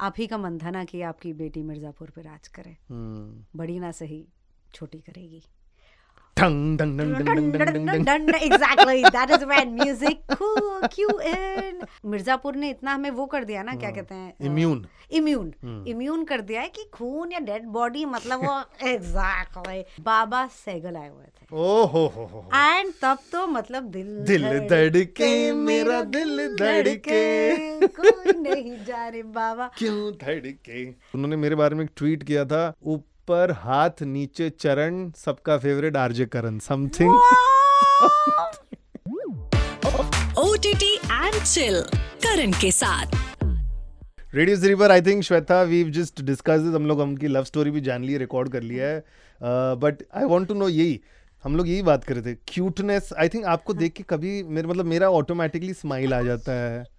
आप ही का मन था ना कि आपकी बेटी मिर्जापुर पे राज करे। बड़ी ना सही, छोटी करेगी। Exactly, that is when music cue in. Mirzapur ने इतना हमें वो कर दिया ना, क्या कहते हैं, इम्यून कर दिया है कि खून या डेड बॉडी मतलब वो एग्जैक्टली। बाबा सहगल आए हुए थे, ओहो एंड तब तो मतलब दिल धड़के मेरा दिल धड़के कोई नहीं जाने बाबा क्यों धड़के। उन्होंने मेरे बारे में एक ट्वीट किया था, ऊपर हाथ नीचे चरण, सबका favourite RJ Karan something. OTT and chill Karan के साथ। रेडियो सिटी पर I think Shweta we just discuss, हम लोग उनकी लव स्टोरी भी जान ली, रिकॉर्ड कर लिया है, but I want to know, यही हम लोग यही बात कर रहे थे, क्यूटनेस। आई थिंक आपको देख के कभी मेरा ऑटोमेटिकली स्माइल आ जाता है।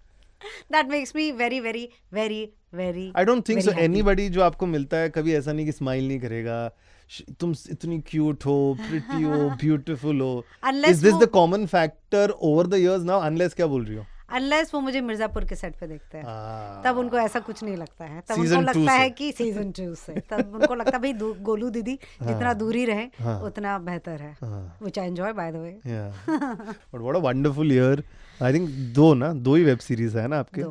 That makes me very very very very I don't think so happy. anybody जो आपको मिलता है कभी ऐसा नहीं कि स्माइल नहीं करेगा, तुम इतनी क्यूट हो, प्रिटी हो, ब्यूटीफुल हो। Is this the common factor over the years now? Unless क्या बोल रही हो? Unless वो मुझे मिर्जापुर के सेट पे देखते हैं, तब उनको ऐसा कुछ नहीं लगता है। तब Season उनको लगता है कि सीजन 2 से, तब उनको लगता है भाई गोलू दीदी जितना दूर ही रहे उतना बेहतर है, which I enjoy by the way. Yeah. But what a wonderful year. I think दो ही वेब सीरीज है ना आपके?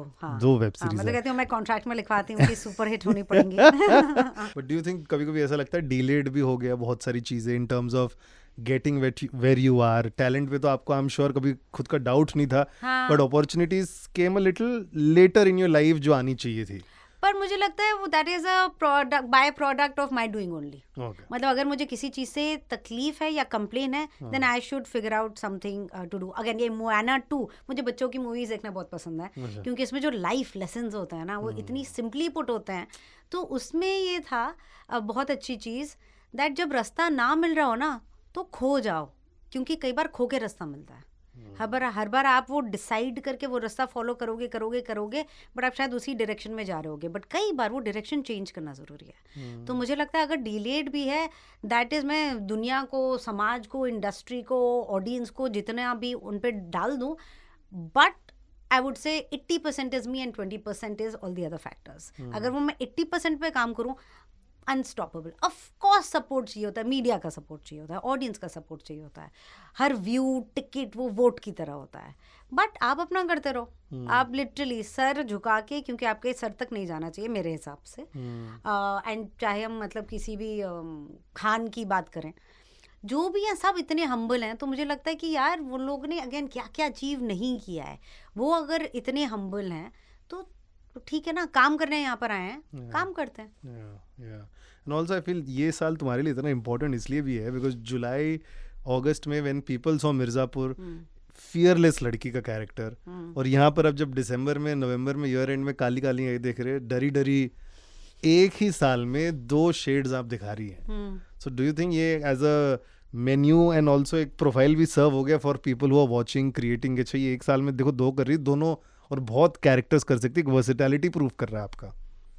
दो वेब सीरीज। मैं तो कहती हूँ, मैं कॉन्ट्रैक्ट में लिखवाती हूँ कि सुपर हिट होनी पड़ेंगी। But do you think कभी-कभी ऐसा लगता है डिलेड भी हो गया बहुत सारी चीजें in terms of getting where you are? Talent पे तो आपको आई एम श्योर कभी खुद का डाउट नहीं था, but opportunities came a little letter in your life जो आनी चाहिए थी। पर मुझे लगता है वो that is a product, by product of my doing only. मतलब अगर मुझे किसी चीज से तकलीफ है या कंप्लेन है, then I should figure out something to do. Again ये मोआना 2 मुझे बच्चों की मूवीज देखना बहुत पसंद है, क्योंकि इसमें जो लाइफ लेसन्स होते हैं ना वो इतनी सिंपली पुट होते हैं। तो उसमें ये था बहुत अच्छी चीज, दैट जब रास्ता ना मिल रहा हो ना तो खो जाओ, क्योंकि कई बार खो के रास्ता मिलता है। हर बार आप वो डिसाइड करके वो रास्ता फॉलो करोगे, बट आप शायद उसी डायरेक्शन में जा रहे होगे, बट कई बार वो डायरेक्शन चेंज करना ज़रूरी है। तो मुझे लगता है अगर डिलेड भी है, दैट इज़ मैं दुनिया को, समाज को, इंडस्ट्री को, ऑडियंस को जितना भी उन पर डाल दूँ, but I would say 80% is me and 20% is all the other factors. अगर वो मैं 80% पे काम करूँ, अनस्टॉपेबल। ऑफ कोर्स सपोर्ट चाहिए होता है, मीडिया का सपोर्ट चाहिए होता है, ऑडियंस का सपोर्ट चाहिए होता है, हर व्यू टिकट वो वोट की तरह होता है, बट आप अपना करते रहो। आप लिटरली सर झुका के, क्योंकि आपके सर तक नहीं जाना चाहिए मेरे हिसाब से। एंड चाहे हम मतलब किसी भी खान की बात करें, जो भी हैं सब इतने हम्बल हैं। तो मुझे लगता है कि यार वो लोग ने अगेन क्या क्या अचीव नहीं किया है, वो अगर इतने हम्बल हैं तो ठीक है ना, काम करने यहाँ पर आए हैं, काम करते हैं। एंड ऑल्सो आई फील ये साल तुम्हारे लिए इतना इम्पोर्टेंट इसलिए भी है बिकॉज जुलाई अगस्त में when people saw Mirzapur, fearless लड़की का कैरेक्टर, और यहाँ पर अब जब दिसंबर में, नवंबर में, ईयर एंड में काली काली देख रहे, डरी डरी, एक ही साल में 2 शेड्स आप दिखा रही हैं। सो डू यू थिंक ये as a menu and also एक प्रोफाइल भी सर्व हो गया for people who are watching, creating? अच्छा ये एक साल में देखो 2 कर रही, दोनों और बहुत कैरेक्टर्स कर सकती है, वर्सेटैलिटी प्रूव कर रहा है आपका।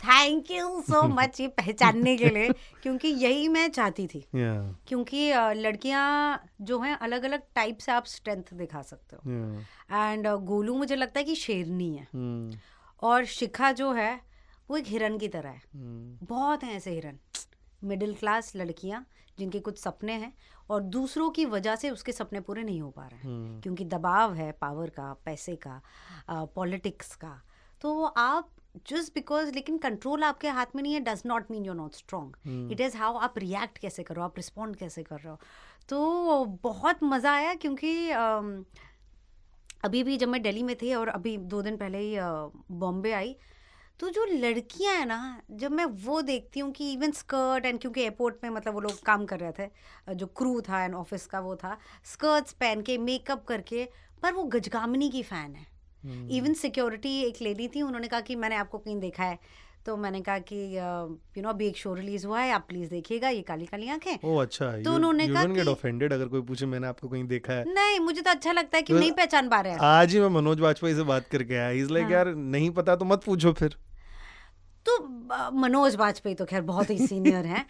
थैंक यू सो मच ये पहचानने के लिए, क्योंकि यही मैं चाहती थी। क्योंकि लड़कियां जो हैं अलग अलग टाइप से आप स्ट्रेंथ दिखा सकते हो। एंड गोलू मुझे लगता है कि शेरनी है, और शिखा जो है वो एक हिरन की तरह है। बहुत हैं ऐसे हिरन, मिडिल क्लास लड़कियां जिनके कुछ सपने हैं और दूसरों की वजह से उसके सपने पूरे नहीं हो पा रहे हैं, क्योंकि दबाव है पावर का, पैसे का, पॉलिटिक्स का। तो आप जस्ट बिकॉज, लेकिन कंट्रोल आपके हाथ में नहीं है, does not mean you're not strong. It is how आप रिएक्ट कैसे करो, आप रिस्पॉन्ड कैसे कर रहे हो। तो बहुत मज़ा आया, क्योंकि अभी भी जब मैं दिल्ली में थी और अभी 2 दिन पहले ही बॉम्बे आई, तो जो लड़कियां हैं ना, जब मैं वो देखती हूँ कि इवन स्कर्ट, एंड क्योंकि एयरपोर्ट में मतलब वो लोग काम कर रहे थे, जो क्रू था एंड ऑफिस का वो था, स्कर्ट्स पहन के, मेकअप करके, पर वो गजगामिनी की फ़ैन है। इवन सिक्योरिटी एक लेडी थी, उन्होंने कहा कि मैंने आपको कहीं देखा है, तो मैंने कहा कि यू नो अभी एक शो रिलीज हुआ है, आप प्लीज देखिएगा, ये काली काली आंखें। ओह अच्छा, तो उन्होंने कहा गेट ऑफेंडेड अगर कोई पूछे मैंने आपको कहीं देखा है? नहीं, मुझे तो अच्छा लगता है कि नहीं पहचान पा रहे हैं। आज ही मैं मनोज वाजपेयी से बात करके आया, इज लाइक यार नहीं पता तो मत पूछो फिर। तो मनोज वाजपेयी तो खैर बहुत ही सीनियर हैं,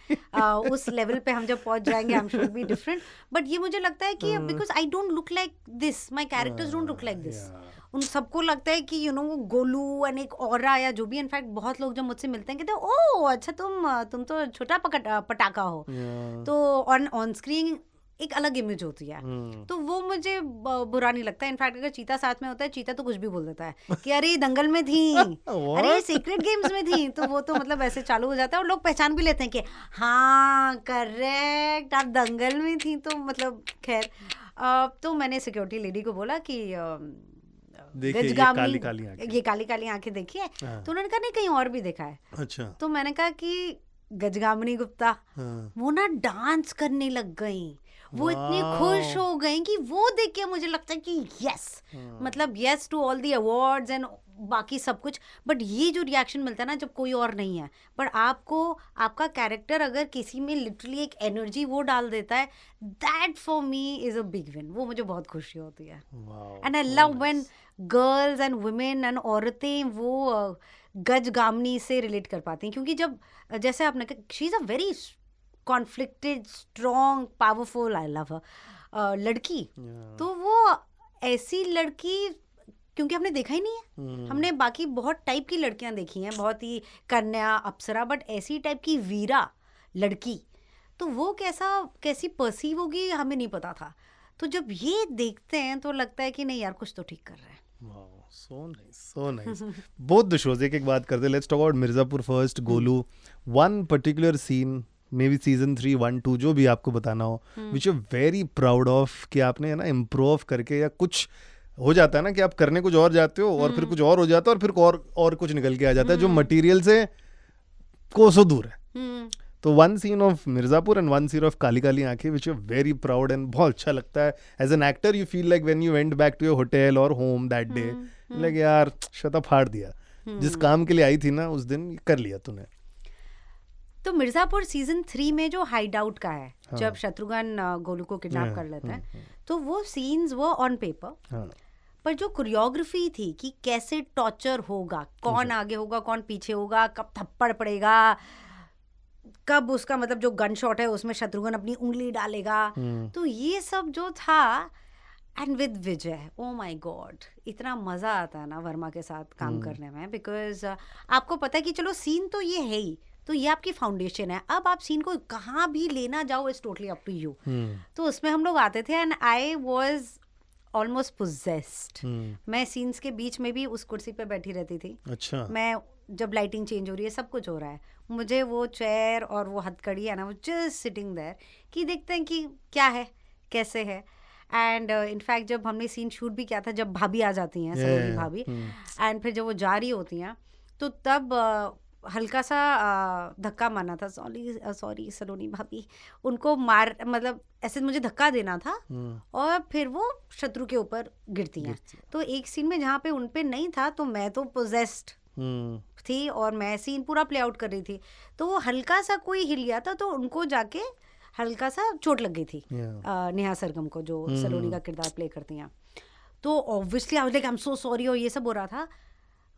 उस लेवल पे हम जब पहुंच जाएंगे आई am sure be different, but ये मुझे लगता है कि because I don't look like this, my characters don't look like this, उन सबको लगता है कि वो गोलू एंड एक ऑरा या जो भी, इनफैक्ट बहुत लोग जब मुझसे मिलते हैं कहते हैं ओह अच्छा तुम तो छोटा पटाखा हो, तो ऑन स्क्रीन एक अलग इमेज होती है, तो वो मुझे बुरा नहीं लगता। इनफैक्ट अगर चीता साथ में होता है, चीता तो कुछ भी बोल देता है कि अरे दंगल में थी अरे सीक्रेट गेम्स में थी, तो वो तो मतलब ऐसे चालू हो जाता है और लोग पहचान भी लेते हैं कि हाँ करेक्ट आप दंगल में थी, तो मतलब खैर तो मैंने सिक्योरिटी लेडी को बोला कि गजगामनी ये काली काली आंखें देखी है, तो उन्होंने कहा नहीं कहीं और भी देखा है। अच्छा। तो मैंने कहा कि गजगामनी गुप्ता वो ना डांस करने लग गई, वो इतनी खुश हो गई कि वो देख के मुझे लगता है कि यस, मतलब yes to all the awards and बाकी सब कुछ, बट ये जो रिएक्शन मिलता है ना जब कोई और नहीं है, पर आपको आपका कैरेक्टर अगर किसी में लिटरली एक एनर्जी वो डाल देता है, that for me is a big win, वो मुझे बहुत खुशी होती है। And I love when girls and women and औरतें वो गजगामनी से रिलेट कर पाती हैं, क्योंकि जब जैसे आपने कहा she is a very conflicted strong powerful, I love हर लड़की, तो वो ऐसी लड़की क्योंकि हमने देखा ही नहीं है, हमने बाकी बहुत टाइप की लड़कियां देखी हैं, बहुत ही कन्या अप्सरा, बट ऐसी टाइप की वीरा लड़की तो वो कैसी परसीव होगी हमें नहीं पता था, तो जब ये देखते हैं तो लगता है कि नहीं यार कुछ तो ठीक कर रहे हैं। So nice. Both the shows, एक बात करते, let's talk about Mirzapur first, Golu, one particular scene, maybe season 3, 1, 2 जो भी आपको बताना हो, which you're very proud of कि आपने है ना improve करके, या कुछ हो जाता है ना कि आप करने कुछ और जाते हो और फिर कुछ और हो जाता है और फिर और कुछ निकल के आ जाता है जो मटेरियल से कोसों दूर है। तो one scene of Mirzapur and one scene of Kaali Kaali Aankhein which you very proud and बहुत अच्छा लगता है as an actor, you feel like when you went back to your hotel और होम दैट डे, लाइक यार शता फाड़ दिया, जिस काम के लिए आई थी ना उस दिन कर लिया तूने। तो मिर्जापुर सीजन 3 में जो हाइड आउट का है, जब शत्रुघ्न गोलू को किडनैप कर लेता है, तो वो सीन्स वो ऑन पेपर, पर जो कोरियोग्राफी थी कि कैसे टॉर्चर होगा, कौन आगे होगा कौन पीछे होगा, कब थप्पड़ पड़ेगा, कब उसका मतलब जो गन शॉट है उसमें शत्रुघ्न अपनी उंगली डालेगा, तो ये सब जो था, and with Vijay, O my God इतना मजा आता है ना वर्मा के साथ काम करने में, बिकॉज आपको पता है कि चलो सीन तो ये है ही, तो ये आपकी फाउंडेशन है, अब आप सीन को कहाँ भी लेना जाओ it's totally up to you. तो उसमें हम लोग आते थे and I was almost possessed, मैं सीन्स के बीच में भी उस कुर्सी पे बैठी रहती थी। अच्छा। मैं जब लाइटिंग चेंज हो रही है सब कुछ हो रहा है, मुझे वो चेयर और वो हथकड़ी है ना, वो जस्ट सिटिंग देयर कि देखते हैं कि क्या है कैसे है। एंड इनफैक्ट जब हमने सीन शूट भी किया था, जब भाभी आ जाती हैं सलोनी भाभी, एंड फिर जब वो जा रही होती हैं तो तब हल्का सा धक्का मारना था, सॉरी सलोनी भाभी, उनको मार मतलब ऐसे मुझे धक्का देना था और फिर वो शत्रु के ऊपर गिरती हैं। तो एक सीन में जहाँ पे उन पे नहीं था तो मैं तो पोजेस्ड थी और मैं सीन पूरा प्ले आउट कर रही थी, तो वो हल्का सा कोई हिल गया था तो उनको जाके हल्का सा चोट लग गई थी नेहा सरगम को, जो सलोनी का किरदार प्ले करती हैं। तो obviously I was like I am so sorry और ये सब हो रहा था।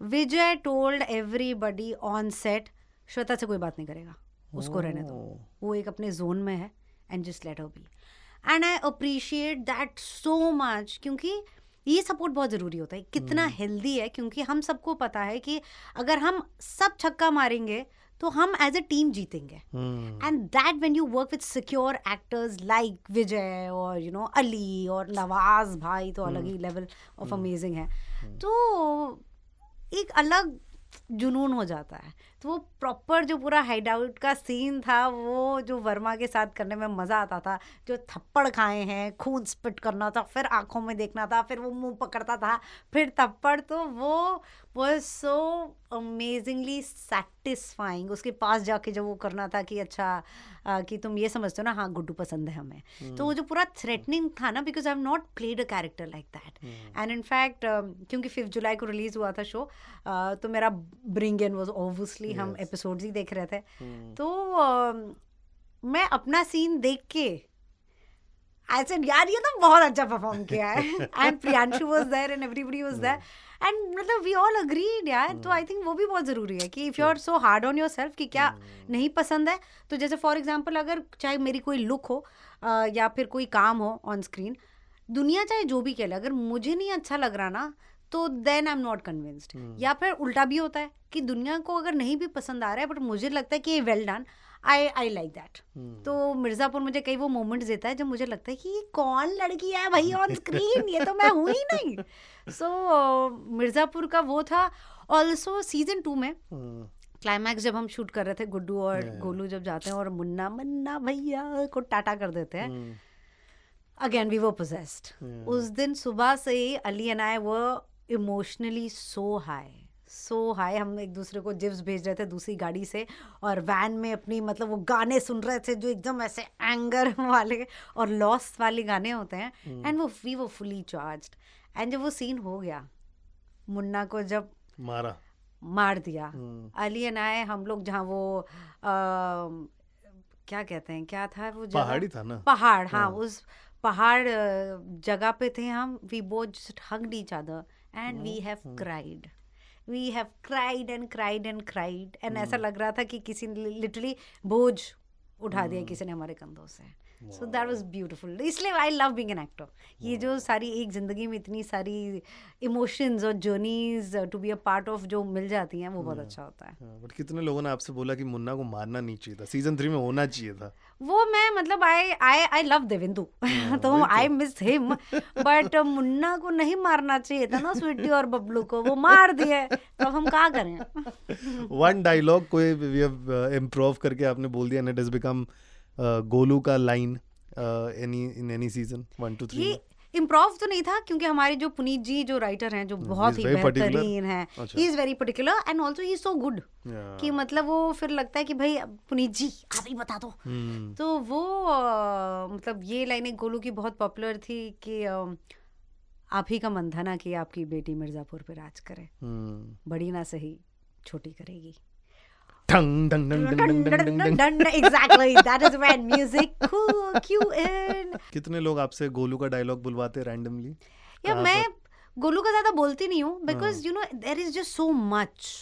Vijay told everybody on set Shweta से कोई बात नहीं करेगा, उसको रहने दो, वो एक अपने जोन में है and just let her be. And I appreciate that so much, क्योंकि ये सपोर्ट बहुत ज़रूरी होता है, कितना हेल्दी है, क्योंकि हम सबको पता है कि अगर हम सब छक्का मारेंगे तो हम एज ए टीम जीतेंगे। And that when you work with secure actors like Vijay और यू नो अली और नवाज भाई, तो अलग ही लेवल ऑफ अमेजिंग है, तो एक अलग जुनून हो जाता है। तो वो प्रॉपर जो पूरा हाइड आउट का सीन था, वो जो वर्मा के साथ करने में मज़ा आता था, जो थप्पड़ खाए हैं, खून स्पिट करना था, फिर आंखों में देखना था, फिर वो मुंह पकड़ता था, फिर थप्पड़, तो वो वाज सो अमेजिंगली सेटिस्फाइंग। उसके पास जाके जब वो करना था कि अच्छा कि तुम ये समझते हो ना, हाँ गुड्डू पसंद है हमें, तो वो जो पूरा थ्रेटनिंग था ना, because I have not played a character like that. And in fact क्योंकि 5 जुलाई को रिलीज़ हुआ था शो, तो मेरा ब्रिंग इन वाज ऑब्वियसली हम एपिसोड्स ही देख रहे थे, तो मैं अपना सीन देख के आई सेड यार ये तो बहुत अच्छा परफॉर्म किया है। And Priyanshu was there and everybody was there and मतलब वी ऑल अग्रीड यार. तो आई थिंक वो भी बहुत ज़रूरी है कि if you are so hard on yourself कि क्या नहीं पसंद है, तो जैसे फॉर एग्जाम्पल अगर चाहे मेरी कोई लुक हो या फिर कोई काम हो ऑन स्क्रीन, दुनिया चाहे जो भी कह ले, अगर मुझे नहीं अच्छा लग रहा ना तो then I am not convinced. या फिर उल्टा भी होता है कि दुनिया को अगर नहीं भी पसंद आ रहा है बट मुझे लगता है कि ये well done, I like that. तो मिर्ज़ापुर मुझे कई वो मोमेंट्स देता है जब मुझे लगता है कि ये कौन लड़की है भाई ऑन स्क्रीन, ये तो मैं हूँ ही नहीं. सो मिर्ज़ापुर का वो था. ऑल्सो सीजन 2 में क्लाइमैक्स जब हम शूट कर रहे थे, गुड्डू और गोलू जब जाते हैं और मुन्ना मन्ना भैया को टाटा कर देते हैं, अगेन वी वर पोजेस्ड. उस दिन सुबह से ही Ali and I were emotionally so high. हम एक दूसरे को जिप्स भेज रहे थे दूसरी गाड़ी से और वैन में अपनी मतलब वो गाने सुन रहे थे जो एकदम ऐसे एंगर वाले और लॉस वाले गाने होते हैं. एंड वो we were fully charged. And जब वो सीन हो गया, मुन्ना को जब मार दिया, अली एंड आई, हम लोग जहाँ वो क्या कहते हैं, क्या था वो पहाड़ी था ना, पहाड़, हाँ, उस पहाड़ जगह पे थे हम. We both just hugged each other and we have cried and ऐसा लग रहा था कि किसी ने लिटरली बोझ उठा दिया किसी ने हमारे कंधों से. So that was beautiful. इसलिए I love being an actor. ये जो सारी एक जिंदगी में इतनी सारी इमोशंस और journeys to be a part of जो मिल जाती हैं, वो बहुत अच्छा होता है. बट कितने लोगों ने आपसे बोला कि मुन्ना को मारना नहीं चाहिए था, सीजन 3 में होना चाहिए था. वो मैं मतलब आई लव देवेंदु तो I miss him, but Munna को नहीं मारना चाहिए था ना, स्वीटी और बबलू को वो मार दिए, तो अब हम क्या करें. वन डायलॉग कोई इम्प्रूव करके आपने बोल दिया, and it has become Golu का line in any season 1 to 3. ये इम्प्रोव तो नहीं था क्योंकि हमारे जो पुनीत जी जो राइटर हैं जो बहुत ही बेहतरीन हैं, he is very particular and also he is so good कि मतलब वो फिर लगता है कि भाई पुनीत जी आप ही बता दो. तो वो मतलब ये लाइनें गोलू की बहुत पॉपुलर थी कि आप ही का मन था ना कि आपकी बेटी मिर्जापुर पे राज करे, बड़ी ना सही छोटी करेगी. Exactly, that is when music cue in. कितने लोग आपसे गोलू का डायलॉग बुलवाते रैंडमली? यार मैं गोलू का ज्यादा बोलती नहीं हूँ because you know there is just so much.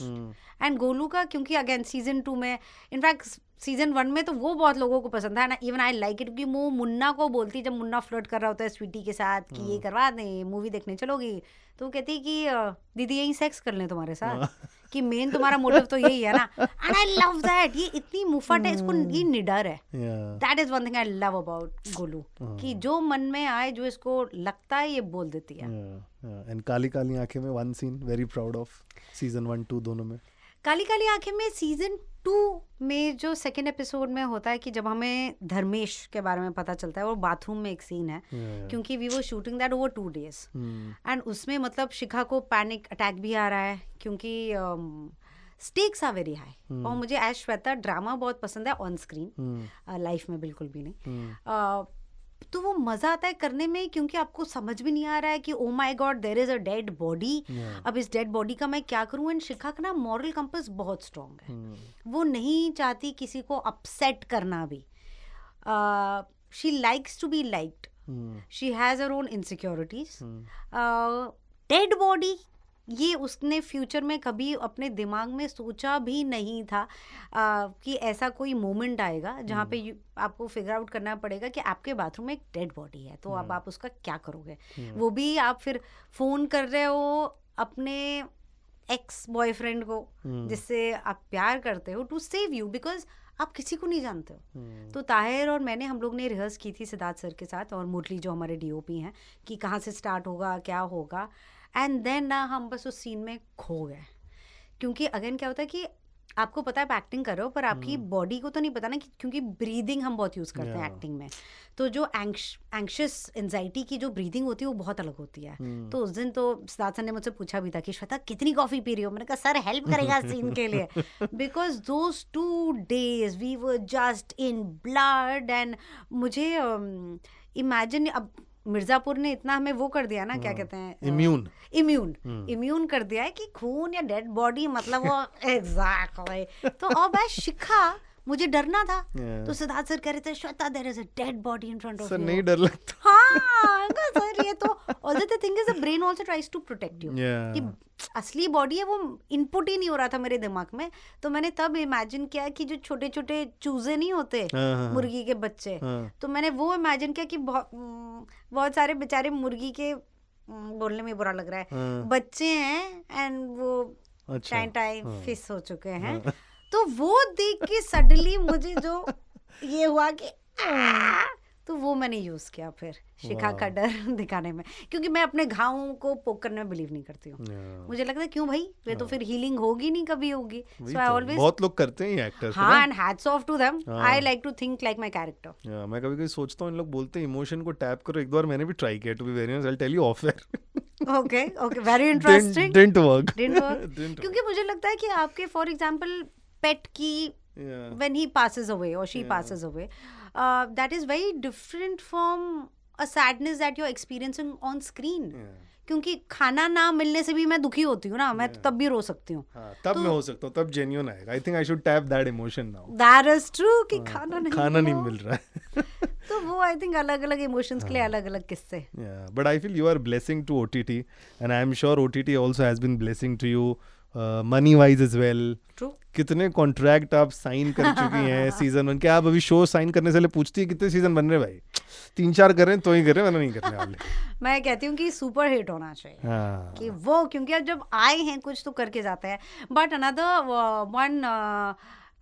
And Golu का क्योंकि अगेन सीजन 2 में, इनफैक्ट सीजन 1 में तो वो बहुत लोगों को पसंद है ना, इवन आई लाइक इट, क्योंकि वो मुन्ना को बोलती जब मुन्ना फ्लर्ट कर रहा होता है स्वीटी के साथ कि ये करवा दें, मूवी देखने चलोगी, तो वो कहती कि दीदी यही सेक्स कर लें तुम्हारे साथ, कि मेन तुम्हारा मोटिव तो यही है ना. And I love that. ये इतनी मुफट है, इसको ये निडर है. That is one thing I love about Golu, कि जो मन में आए, जो इसको लगता है, ये बोल देती है. एंड काली काली आंखें में one scene very proud of, season 1-2 दोनों में. काली काली आंखें में सीजन 2 में जो सेकेंड एपिसोड में होता है कि जब हमें धर्मेश के बारे में पता चलता है, और बाथरूम में एक सीन है क्योंकि we were shooting that over 2 days and उसमें मतलब शिखा को पैनिक अटैक भी आ रहा है क्योंकि स्टेक्स आर वेरी हाई. और मुझे एज श्वेता ड्रामा बहुत पसंद है ऑन स्क्रीन, लाइफ में बिल्कुल भी नहीं. तो वो मजा आता है करने में क्योंकि आपको समझ भी नहीं आ रहा है कि oh my God there is a dead body, अब इस डेड बॉडी का मैं क्या करूं. एंड शिखा का ना मॉरल कंपास बहुत स्ट्रांग है. वो नहीं चाहती किसी को अपसेट करना भी. She likes to be liked, she has her own insecurities. Dead body ये उसने फ्यूचर में कभी अपने दिमाग में सोचा भी नहीं था कि ऐसा कोई मोमेंट आएगा जहाँ पे आपको फिगर आउट करना पड़ेगा कि आपके बाथरूम में एक डेड बॉडी है, तो अब आप उसका क्या करोगे. वो भी आप फिर फ़ोन कर रहे हो अपने एक्स बॉयफ्रेंड को जिससे आप प्यार करते हो टू सेव यू, बिकॉज आप किसी को नहीं जानते हो. तो ताहिर और मैंने, हम लोग ने रिहर्स की थी सिद्धार्थ सर के साथ और मुरली जो हमारे DOP हैं कि कहाँ से स्टार्ट होगा, क्या होगा. एंड देन ना हम बस उस सीन में खो गए क्योंकि अगेन क्या होता है कि आपको पता है आप एक्टिंग कर रहे हो पर आपकी बॉडी को तो नहीं पता ना, क्योंकि ब्रीदिंग हम बहुत यूज़ करते हैं एक्टिंग में. तो जो एंग्शियस एंजाइटी की जो ब्रीदिंग होती है वो बहुत अलग होती है. तो उस दिन तो सिद्धार्थ सर ने मुझसे पूछा भी था कि श्वेता कितनी कॉफ़ी पी रही हो. मैंने कहा सर हेल्प करेगा सीन के लिए, because those 2 days we were just in blood. And मुझे इमेजिन, अब मिर्जापुर ने इतना हमें वो कर दिया ना, क्या कहते हैं, इम्यून कर दिया है कि खून या डेड बॉडी मतलब वो एग्जैक्टली. तो अब है शिखा मुझे डरना था। तो सिद्धार्थ सर कह रहे थे Shweta there is a dead body in front of you. Sir नहीं डर लगता। हाँ सर ये तो although the thing is the brain also tries to protect you कि असली बॉडी है वो इनपुट ही नहीं हो रहा था मेरे दिमाग में। तो मैंने तब इमेजिन किया कि जो छोटे छोटे चूजे नहीं होते मुर्गी के बच्चे, तो मैंने वो इमेजिन किया कि बहुत सारे बेचारे मुर्गी के बोलने में बुरा लग रहा है बच्चे हैं एंड वो टाइम फिश हो चुके हैं। तो वो देख के सडनली मुझे जो ये हुआ कि तो वो मैंने यूज किया फिर शिखा का डर दिखाने में, क्योंकि मैं अपने घावों को पोक करने में बिलीव नहीं करती हूँ। मुझे लगता है क्यों भाई ये तो फिर हीलिंग होगी नहीं कभी होगी। सो आई ऑलवेज, बहुत लोग करते हैं एक्टर्स। हाँ and hats off to them. I like to think like my character. मैं कभी-कभी सोचता हूँ इन लोग बोलते हैं इमोशन को टैप करो, एक बार मैंने भी ट्राई किया to be very honest, I will tell you off air. Okay very interesting. Didn't work क्योंकि मुझे लगता है कि आपके फॉर एग्जांपल पेट की when he passes away or she passes away, that is very different from a sadness that you're experiencing on screen. क्योंकि खाना ना मिलने से भी मैं दुखी होती हूँ ना, मैं तो तब भी रो सकती हूँ। तब मैं हो सकता हूँ, तब जेन्युइन आएगा। I think I should tap that emotion now. That is true कि खाना नहीं मिल रहा है। तो वो I think अलग अलग इमोशंस के लिए अलग अलग किस्से। But I feel you are blessing to OTT and I am sure OTT also has been blessing to you. Money wise is well. कितने कॉन्ट्रैक्ट आप साइन कर चुकी हैं सीजन 1 के? आप अभी शो साइन करने से पहले पूछती है कितने सीजन बन रहे भाई? 3-4 कर रहे हैं तो ही कर रहे हैं, वरना नहीं करने वाले। मैं कहती हूँ कि सुपर हिट होना चाहिए कि वो, क्योंकि अब जब आए हैं कुछ तो करके जाते हैं। But another one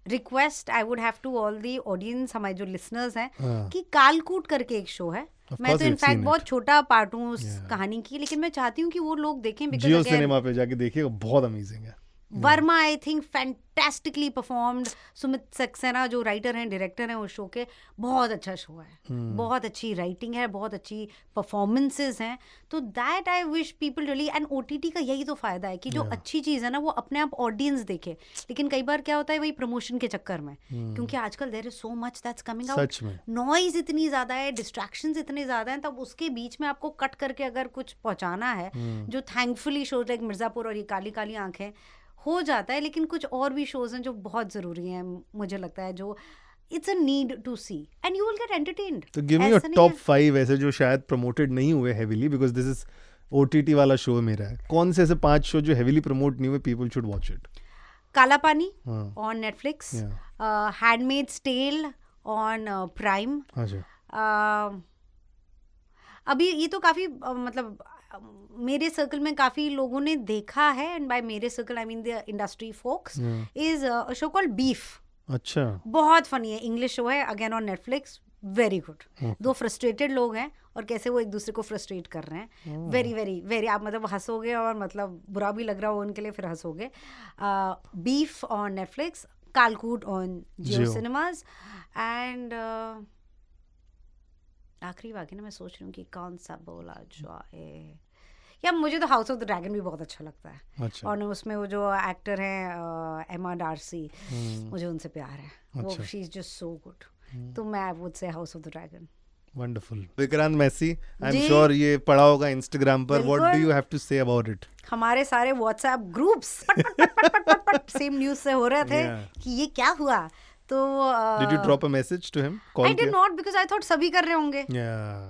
request I would have to all the audience, हमारे जो लिसनर्स हैं, कि कालकूट करके एक शो है। मैं तो इनफैक्ट बहुत छोटा पार्ट हूँ उस कहानी की, लेकिन मैं चाहती हूँ कि वो लोग देखें। जियो सिनेमा पे जाके देखिएगा, बहुत अमेजिंग है। Verma I think fantastically performed. Sumit Saxena जो राइटर हैं डायरेक्टर हैं उस शो के, बहुत अच्छा शो है, बहुत अच्छी राइटिंग है, बहुत अच्छी परफॉर्मेंसेस हैं। तो that I wish people really, and OTT का यही तो फायदा है कि जो अच्छी चीज़ है ना वो अपने आप ऑडियंस देखे। लेकिन कई बार क्या होता है वही प्रमोशन के चक्कर में, क्योंकि आजकल there is so much that's coming out, noise इतनी ज़्यादा है, डिस्ट्रैक्शंस इतने ज़्यादा हैं, तब उसके बीच में आपको कट करके अगर कुछ पहुँचाना है, जो थैंकफुली शोज लाइक मिर्ज़ापुर और ये काली काली आंखें हो जाता है। लेकिन कुछ और भी शोज हैं जो बहुत ज़रूरी हैं, मुझे लगता है, जो it's a need to see and you will get entertained. तो गिव मी योर टॉप 5 ऐसे जो शायद प्रमोटेड नहीं हुए heavily, because this is OTT वाला शो मेरा है। कौन से ऐसे 5 शो जो हेवीली प्रमोट नहीं हुए, people should watch it? Kaala Paani on Netflix, Handmaid's Tale on Prime. अभी ये तो काफ़ी मतलब मेरे सर्कल में काफ़ी लोगों ने देखा है, एंड बाय मेरे circle I mean the industry folks, is a show called Beef. अच्छा, बहुत फनी है, इंग्लिश शो है, again on Netflix, very good. 2 frustrated लोग हैं और कैसे वो एक दूसरे को फ्रस्ट्रेट कर रहे हैं। वेरी वेरी वेरी, आप मतलब हंसोगे और मतलब बुरा भी लग रहा हो उनके लिए, फिर हंसोगे। Beef on Netflix, Kaalkoot on Jio cinemas, and आखिरी बाकी ना मैं सोच रही हूँ कि कौन सा बोला जाए। या मुझे तो हाउस ऑफ द ड्रैगन भी बहुत अच्छा लगता है। अच्छा। और उसमें वो जो एक्टर हैं एमा डार्सी, मुझे उनसे प्यार है। वो she is just so good. तो मैं would say House of the Dragon. Wonderful. Vikrant Massey, I am sure ये पढ़ा होगा इंस्टाग्राम पर, what do you have to say about it? हमारे सारे व्हाट्सएप ग्रुप्स सेम न्यूज़ से हो रहे थे कि ये क्या हुआ। तो Did you drop a message to him? I did not, because I thought सभी कर रहे होंगे।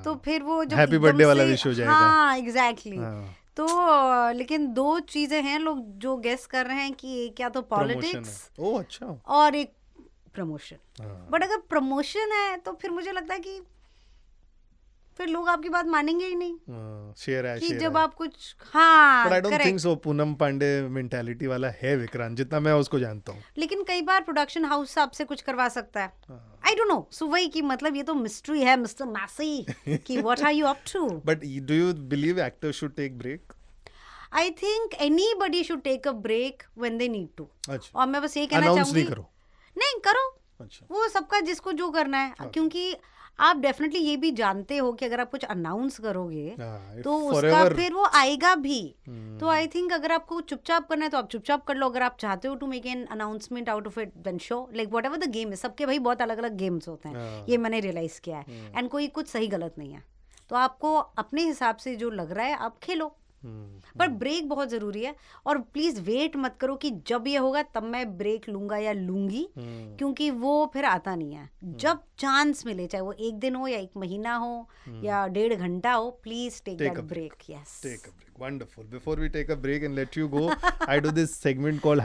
तो फिर वो जब हैप्पी बर्थडे वाला विश हो जाएगा। हाँ एग्जैक्टली। तो लेकिन 2 चीजें हैं लोग जो गेस कर रहे हैं कि क्या तो पॉलिटिक्स, ओह अच्छा, और एक प्रमोशन। बट अगर प्रमोशन है तो फिर मुझे लगता है कि फिर लोग आपकी बात मानेंगे ही नहीं। शेयर है, कि जब आप कुछ, हाँ, but I don't think so Poonam Pandey mentality वाला है विक्रांत, जितना मैं उसको जानता हूँ। लेकिन कई बार प्रोडक्शन हाउस आपसे कुछ करवा सकता है। आई डोंट नो, सो वही कि मतलब ये तो मिस्ट्री है मिस्टर मैसी कि what are you up to. But do you believe actors should take break? I think anybody should take a break when they need to. और मैं बस ये कहना चाहूंगी, नहीं करो, वो सबका जिसको जो करना है। क्योंकि आप डेफिनेटली ये भी जानते हो कि अगर आप कुछ अनाउंस करोगे तो उसका फिर वो आएगा भी। तो आई थिंक अगर आपको चुपचाप करना है तो आप चुपचाप कर लो। अगर आप चाहते हो to make an announcement out of it, then show, like whatever the game है। सबके भाई बहुत अलग अलग गेम्स होते हैं, ये मैंने रियलाइज किया है। एंड कोई कुछ सही गलत नहीं है, तो आपको अपने हिसाब से जो लग रहा है आप खेलो। पर ब्रेक बहुत जरूरी है, और प्लीज वेट मत करो कि जब ये होगा तब मैं ब्रेक लूंगा या लूंगी, क्योंकि वो फिर आता नहीं है। जब चांस मिले, चाहे वो एक दिन हो या एक महीना हो या 1.5 घंटा हो, please take that break. Yes, take a break. Wonderful. Before we take a break and let you go, I do this segment called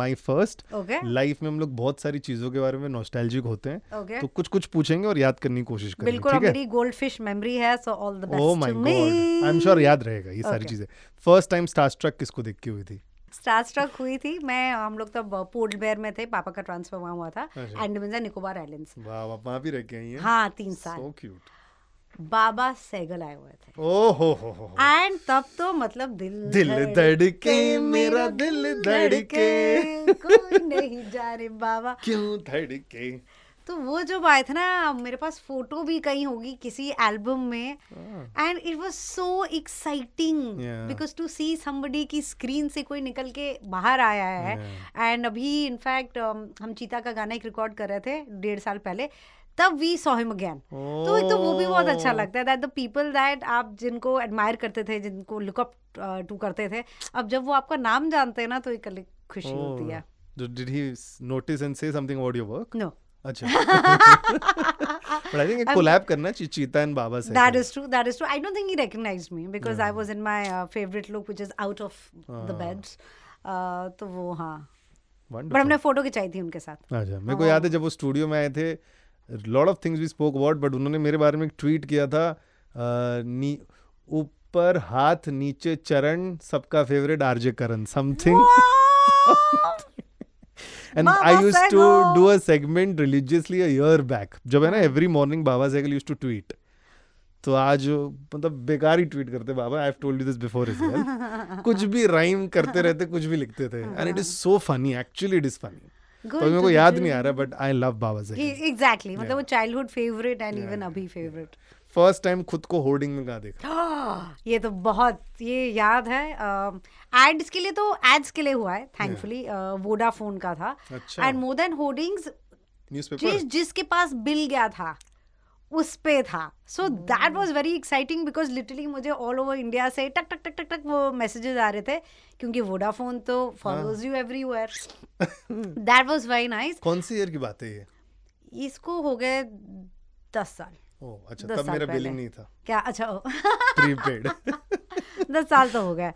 #MyFirst. Okay. Life में हम लोग बहुत सारी चीजों के बारे में नॉस्टैल्जिक होते हैं, Okay. तो कुछ कुछ पूछेंगे और याद करने की कोशिश करेंगे। बिल्कुल, ठीक है? मेरी गोल्डफिश मेमोरी है, so all the best Oh my to me. God. I'm sure याद रहेगा ये सारी चीजें। फर्स्ट टाइम स्टारस्ट्रक किसको देख के हुई थी? स्टारस्ट्रक हुई थी मैं, हम लोग तब पोर्ट ब्लेयर में थे, पापा का ट्रांसफर वहाँ हुआ था, अंडमान एंड निकोबार आइलैंड्स। वाह, आप वहाँ भी रह के आई हैं? हाँ, 3 साल। So cute. बाबा सहगल आए हुए थे, ओ हो। एंड तब तो मतलब दिल धड़के मेरा दिल धड़के, कोई नहीं जाने बाबा क्यों धड़के। तो वो जब आए थे ना, मेरे पास फोटो भी कहीं होगी किसी एल्बम में, and it was so exciting because to see somebody की स्क्रीन से कोई निकल के बाहर आया है। एंड अभी इनफैक्ट हम चीता का गाना एक रिकॉर्ड कर रहे थे 1.5 साल पहले, तब वी सॉ हिम अगेन। तो वो भी बहुत अच्छा लगता है दैट द पीपल दैट आप जिनको एडमायर करते थे, जिनको लुक अप टू करते थे, अब जब वो आपका नाम जानते हैं ना, तो एक अलग खुशी होती है। Did he notice and say something about your work? No. अच्छा। But I think एक collab करना चाहिए चीता and बाबा से। That is true. I don't think he recognized me because I was in my favorite look, which is out of the beds. तो वो हाँ। Wonderful. पर हमने फोटो खिंचाई थी उनके साथ। अच्छा, मेरे को याद है जब वो स्टूडियो में आए थे, lot of things we spoke about, but उन्होंने मेरे बारे में एक ट्वीट किया था, ऊपर हाथ नीचे चरण, सबका favourite RJ Karan, something. And I used to do a segment religiously a year back. जब है ना every morning Baba Sehgal used to tweet. तो आज मतलब बेकार ही ट्वीट करते बाबा। I have told you this before as well. कुछ भी राइम करते रहते, कुछ भी लिखते थे, and it is so funny. Actually, it is funny. तो मेरे को याद नहीं आ रहा, but I love Baba Sehgal. Exactly. मतलब वो childhood favorite and even अभी favorite. फर्स्ट टाइम खुद को होर्डिंग में कहाँ देखा? ये तो बहुत, ये याद है, एड्स के लिए, तो एड्स के लिए हुआ है थैंकफुली, वोडाफोन का था। अच्छा। And more than hoardings, newspaper जिसके पास बिल गया था उस पे था। सो that was very exciting because literally मुझे ऑल ओवर इंडिया से टक टक टक टक टक वो मैसेजेस आ रहे थे, क्योंकि वोडाफोन तो follows you everywhere. That was very nice. कौन सी ईयर की बात है ये? इसको हो गए 10 साल। ओह अच्छा, तब मेरा बिलिंग नहीं था क्या? अच्छा, प्रीपेड। 10 साल तो हो गए।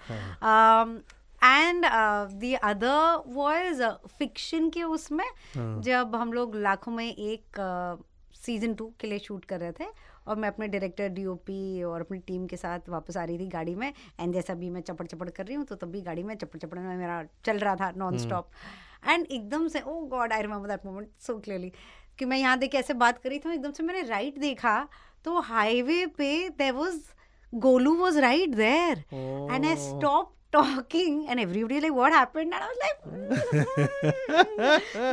And the other was fiction के उसमें, जब हम लोग लाखों में एक सीजन 2 के लिए शूट कर रहे थे, और मैं अपने डायरेक्टर, डीओपी और अपनी टीम के साथ वापस आ रही थी गाड़ी में, एंड जैसा भी मैं चपड़ चपड़ कर रही हूँ, तो तब भी गाड़ी में चपड़ चपड़ में मेरा चल रहा था नॉन स्टॉप। एंड एकदम से, oh god, I remember that moment so clearly, कि मैं यहाँ देख के ऐसे बात कर रही थी, एकदम से मैंने राइट देखा, तो हाईवे पे there was Golu was right there, and I stop talking and everybody like what happened, and I was like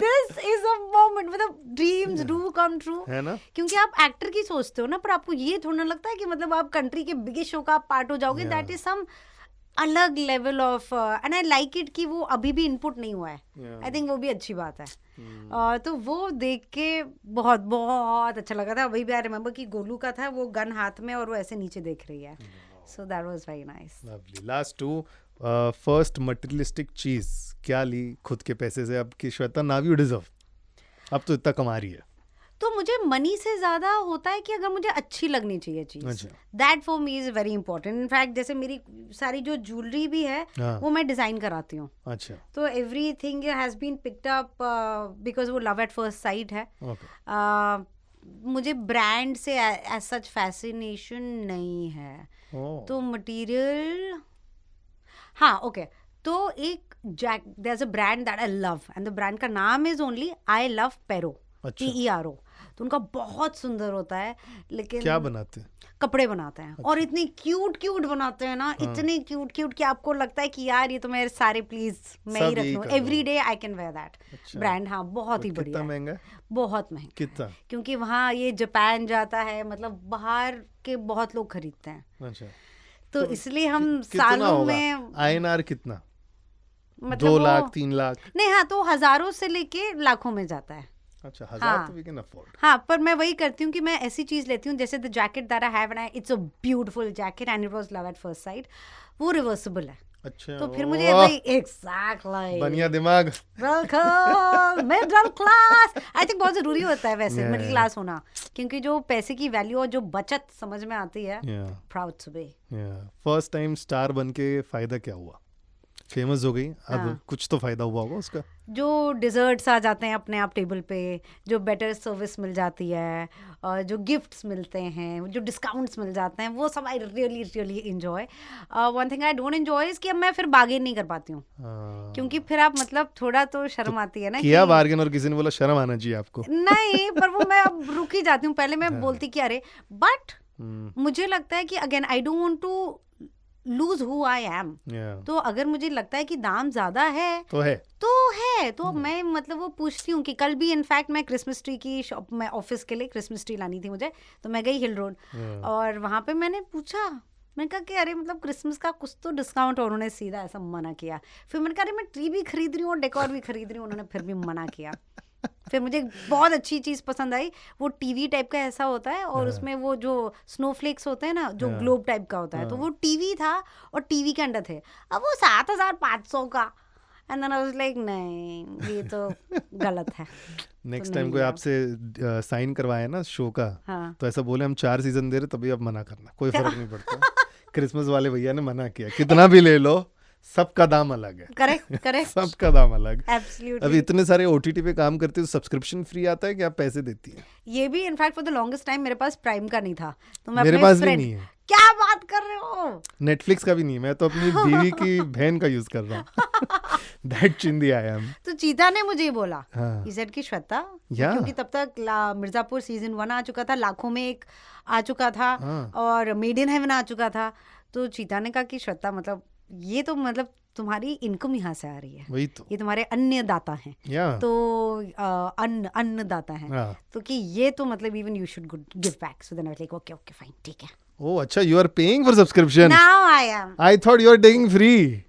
this is a moment, मतलब dreams do come true, है ना? क्योंकि आप एक्टर की सोचते हो ना, पर आपको ये थोड़ा ना लगता है कि मतलब आप कंट्री के बिगेस्ट शो का पार्ट हो जाओगे। दैट इज सम अलग level of, and I like it कि वो अभी भी इनपुट नहीं हुआ है। आई थिंक वो भी अच्छी बात है। तो वो देख के बहुत बहुत अच्छा लगा था। अभी भी आई रिमेंबर कि गोलू का था वो गन हाथ में और वो ऐसे नीचे देख रही है। So that was very nice. Lovely. Last two, first materialistic चीज क्या ली खुद के पैसे से? अब की श्वेता, नाउ यू डिजर्व, अब तो इतना कमा रही है। तो मुझे मनी से ज्यादा होता है कि अगर मुझे अच्छी लगनी चाहिए चीज, that for me is very important. In fact जैसे मेरी सारी जो ज्वेलरी भी है वो मैं डिजाइन कराती हूँ। अच्छा। तो everything has been picked up because वो लव एट फर्स्ट साइट है। मुझे ब्रांड से एज सच फैसिनेशन नहीं है। तो मटेरियल, हाँ ओके, तो एक there is a brand that I love, and the brand का नाम is only I love Pero, PERO। तो उनका बहुत सुंदर होता है, लेकिन क्या बनाते हैं? कपड़े बनाते हैं। अच्छा। और इतनी क्यूट क्यूट बनाते हैं ना, इतने क्यूट क्यूट कि आपको लगता है कि यार ये तो मेरे सारे प्लीज मैं ही रख लूं, every day I can wear that brand. हाँ, बहुत ही बढ़िया। कितना महंगा? बहुत महंगा। कितना? क्योंकि वहाँ ये जापान जाता है, मतलब बाहर के बहुत लोग खरीदते हैं। अच्छा। तो इसलिए हम सालों में INR कितना? मतलब 2 लाख 3 लाख? नहीं, हाँ, तो हजारों से लेके लाखों में जाता है। अच्छा 1000 तो वी कैन अफोर्ड। हाँ, पर मैं वही करती हूँ कि मैं ऐसी चीज लेती हूँ जैसे the jacket that I have and it's a beautiful jacket and it was love at first site, वो रिवर्सिबल है। अच्छा, तो फिर मुझे वही एग्जैक्टली बनिया दिमाग। Welcome middle class, I think बहुत जरूरी होता है वैसे Yeah. मिडिल क्लास होना, क्योंकि जो पैसे की वैल्यू और जो बचत समझ में आती है, Yeah. Proud to be. First time star बन के फायदा क्या हुआ? फेमस हो गई, अब हाँ। कुछ तो फायदा हुआ होगा उसका। जो डिजर्ट्स आ जाते हैं अपने आप टेबल पे, जो बेटर सर्विस मिल जाती है, और जो गिफ्ट्स मिलते हैं, जो डिस्काउंट्स मिल जाते हैं, वो सब I really really enjoy. One thing I don't enjoy is कि अब मैं फिर बार्गेन नहीं कर पाती हूँ, हाँ। क्योंकि फिर आप मतलब थोड़ा तो शर्म आती है ना किया कि बार्गेन और किसी ने बोला शर्म आना चाहिए आपको। नहीं, पर वो मैं अब रुक ही जाती हूँ। पहले मैं बोलती कि अरे, बट हम्म, मुझे लगता है कि again I don't want to lose who I am. yeah. तो अगर मुझे लगता है कि दाम ज्यादा है तो मैं मतलब वो पूछती हूँ कि कल भी इनफैक्ट मैं क्रिसमस ट्री की शॉप में ऑफिस के लिए क्रिसमस ट्री लानी थी मुझे, तो मैं गई हिल रोड Yeah. और वहाँ पे मैंने पूछा, मैंने कहा कि अरे मतलब क्रिसमस का कुछ तो डिस्काउंट, और उन्होंने सीधा ऐसा मना किया। फिर मैंने कहा अरे मैं ट्री भी खरीद रही हूँ और डेकोर भी खरीद रही हूँ, उन्होंने फिर भी मना किया। फिर मुझे बहुत अच्छी चीज़ पसंद आई, वो टीवी टाइप का ऐसा होता है और उसमें वो जो स्नोफ्लेक्स होते हैं ना, जो ग्लोब टाइप का होता है, तो वो टीवी था और टीवी के अंदर थे। अब वो 7500 का, and then I was like नहीं, ये तो गलत है। नेक्स्ट तो टाइम नहीं कोई लिया। आपसे साइन करवाए ना शो का, हाँ। तो ऐसा बोले हम 4 सीजन दे रहे, तभी आप मना करना, कोई फर्क नहीं पड़ता। क्रिसमस वाले भैया ने मना किया, कितना भी ले लो, सबका दाम अलग है। करेक्ट सबका दाम अलग। एब्सोल्युटली। अभी इतने सारे ओटीटी पे काम करते हो, सब्सक्रिप्शन फ्री आता है कि आप पैसे देती है? ये भी in fact for the longest time मेरे पास प्राइम का नहीं था, तो मैं मेरे अपने पास भी friend- नहीं है। क्या बात कर रहे हो? नेटफ्लिक्स का भी नहीं, मैं तो अपनी बीवी की बहन का यूज कर रहा हूँ। दैट चिंदी आई एम। तो चीता ने मुझे ये बोला, हाँ। ही सेड कि श्वेता, Yeah. क्योंकि तब तक मिर्जापुर सीजन 1 आ चुका था, लाखों में एक आ चुका था, हाँ। और मेड इन हेवन आ चुका था। तो चीता ने कहा कि श्वेता मतलब ये तो मतलब तुम्हारी इनकम यहाँ से आ रही है, वही तो। ये तुम्हारे अन्नदाता हैं, या तो अन्नदाता हैं, हाँ। तो कि ये तो मतलब even you should give back. So then I was like okay okay fine, ठीक है। ओ अच्छा, you are paying for subscription? Now I am. I thought you are taking free.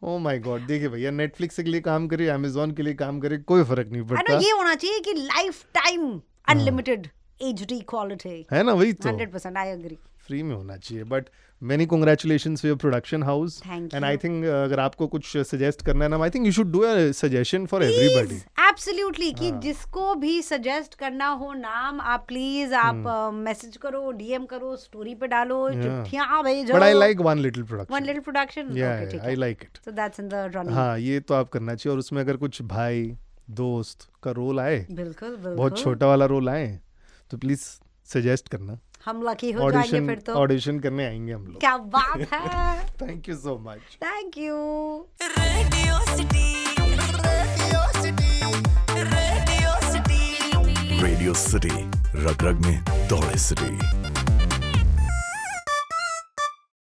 Oh my God, देखिए भैया, नेटफ्लिक्स के लिए काम करे, अमेज़न के लिए काम करे, कोई फर्क नहीं पड़ता, ये होना चाहिए कि life time unlimited HD quality, है ना? वही तो, 100% आई एग्री। फ्री में होना चाहिए। But many congratulations for your production house, Thank and you. I think अगर आपको कुछ सजेस्ट करना है ना, I think you should do a suggestion for everybody. Absolutely, कि जिसको भी सजेस्ट करना हो नाम, आप प्लीज आप मैसेज करो, DM करो, स्टोरी पे डालो, चिट्ठियां भेजो। But I like one little one production. Little production, या ओके ठीक आई है, like it. So that's in the running. हाँ, ये तो आप करना चाहिए। और उसमें अगर कुछ भाई दोस्त का रोल आए, बिल्कुल बहुत बिल्कुल, छोटा वाला रोल आए, तो प्लीज सजेस्ट करना। हम लकी हो जाएंगे फिर तो। ऑडिशन करने आएंगे हम लोग। क्या बात है। Thank you so much. Thank you. Radio city radio city रग रग में दौड़े सिटी।